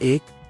1،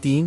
3،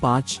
5،